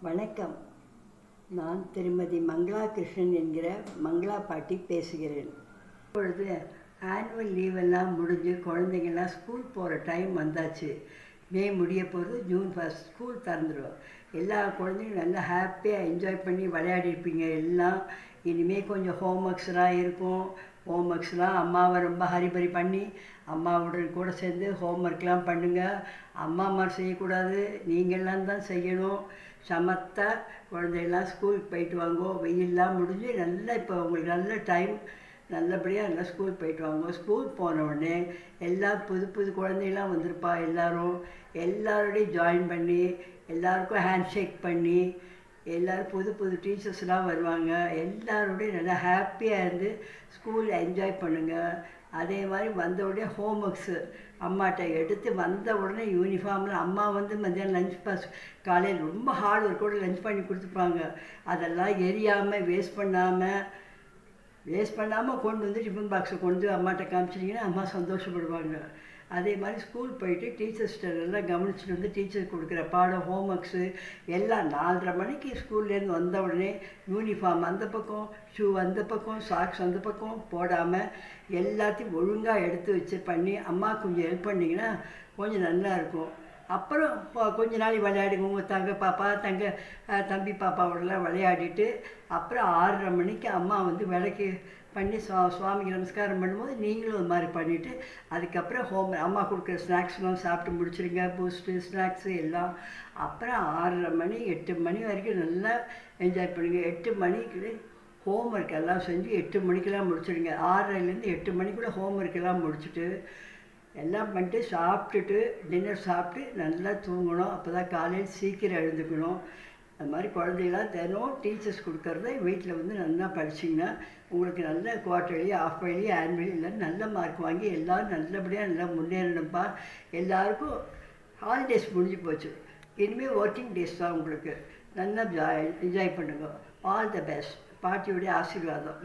வணக்கம். நான் திருமதி மங்களா கிருஷ்ணன் என்கிற மங்களா பாட்டி பேசுகிறேன். இப்பொழுது ஆனுவல் லீவெல்லாம் முடிஞ்சு குழந்தைங்கள்லாம் ஸ்கூல் போகிற டைம் வந்தாச்சு. மே முடிய போகிறது, ஜூன் 1 ஸ்கூல் திறந்துடும். எல்லா குழந்தைங்களும் நல்லா ஹாப்பியாக என்ஜாய் பண்ணி விளையாடிருப்பீங்க எல்லாம். இனிமேல் கொஞ்சம் ஹோம்ஒர்க்ஸ்லாம் இருக்கும். ஹோம்ஒர்க்ஸ்லாம் அம்மாவை ரொம்ப ஹரிபரி பண்ணி அம்மாவுடன் கூட சேர்ந்து ஹோம்ஒர்க்லாம் பண்ணுங்கள். அம்மா செய்யக்கூடாது, நீங்கள்லாம் தான் செய்யணும். சமத்தா குழந்தையெல்லாம் ஸ்கூலுக்கு போயிட்டு வாங்கோ. வெயிலெலாம் முடிஞ்சு நல்லா இப்போ உங்களுக்கு நல்ல டைம். நல்லபடியாக எல்லாம் ஸ்கூல் போயிட்டு வாங்க. ஸ்கூல் போன உடனே எல்லாம் புது புது குழந்தைகளாம் வந்திருப்பா. எல்லாரோடையும் ஜாயின் பண்ணி எல்லாருக்கும் ஹேண்ட் ஷேக் பண்ணி எல்லோரும் புது புது டீச்சர்ஸ்லாம் வருவாங்க. எல்லாரோடையும் நல்லா ஹாப்பியாக இருந்து ஸ்கூல் என்ஜாய் பண்ணுங்கள். அதே மாதிரி வந்த உடனே ஹோம்ஒர்க்ஸு அம்மாட்ட எடுத்து வந்த உடனே யூனிஃபார்மில் அம்மா மத்தியானம் லஞ்ச் பாஸ் காலையில் ரொம்ப ஹார்ட் ஒர்க்கோடு லஞ்ச் பண்ணி கொடுத்துருப்பாங்க. அதெல்லாம் எரியாமல் வேஸ்ட் பண்ணாமல் கொண்டு வந்து டிஃபன் பாக்ஸை கொண்டு அம்மாட்ட காமிச்சிட்டிங்கன்னா அம்மா சந்தோஷப்படுவாங்க. அதே மாதிரி ஸ்கூல் போயிட்டு டீச்சர்ஸ்கிட்ட எல்லாம் கவனிச்சுட்டு வந்து டீச்சர் கொடுக்குற பாடம் ஹோம்ஒர்க்ஸு எல்லாம் 4:30 மணிக்கு ஸ்கூல்லேருந்து வந்த உடனே யூனிஃபார்ம் அந்த பக்கம், ஷூ அந்த பக்கம், சாக்ஸ் அந்த பக்கம் போடாமல் எல்லாத்தையும் ஒழுங்காக எடுத்து வச்சு பண்ணி அம்மா கொஞ்சம் ஹெல்ப் பண்ணிங்கன்னா கொஞ்சம் நல்லாயிருக்கும். அப்புறம் கொஞ்ச நாள் விளையாடுங்க. உங்கள் தம்பி பாப்பாவோடலாம் விளையாடிட்டு அப்புறம் 6:30 மணிக்கு அம்மா விளக்கு பண்ணி சுவாமிக்கு நமஸ்காரம் பண்ணும்போது நீங்களும் அது மாதிரி பண்ணிவிட்டு அதுக்கப்புறம் அம்மா கொடுக்குற ஸ்நாக்ஸ்லாம் சாப்பிட்டு முடிச்சுருங்க. பூஸ்ட்டு ஸ்நாக்ஸு எல்லாம். அப்புறம் 6:30 மணி 8 மணி வரைக்கும் நல்லா என்ஜாய் பண்ணுங்க. 8 மணிக்கு ஹோம்ஒர்க் எல்லாம் செஞ்சு 8 மணிக்கெல்லாம் முடிச்சுடுங்க. 6:30லேருந்து 8 மணிக்குள்ளே ஹோம்ஒர்க் எல்லாம் முடிச்சுட்டு எல்லாம் பண்ணிட்டு சாப்பிட்டுட்டு டின்னர் சாப்பிட்டு நல்லா தூங்கணும். அப்போ தான் காலையில் சீக்கிரம் எழுந்துக்கணும். அது மாதிரி குழந்தைகளாம் தினம் டீச்சர்ஸ் கொடுக்குறத வீட்டில் நல்லா படிச்சிங்கன்னா உங்களுக்கு நல்ல குவார்ட்டர்லி, ஆஃப் இயர்லி, ஆனுவலி எல்லாம் நல்ல மார்க் வாங்கி எல்லோரும் நல்லபடியாக நல்லா முன்னேறணும்ப்பா. எல்லாருக்கும் ஹாலிடேஸ் முடிஞ்சு போச்சு. இனிமேல் ஒர்க்கிங் டேஸ் தான் உங்களுக்கு. நல்லா என்ஜாய் பண்ணுங்க. All the best. பாட்டியுடைய ஆசீர்வாதம்.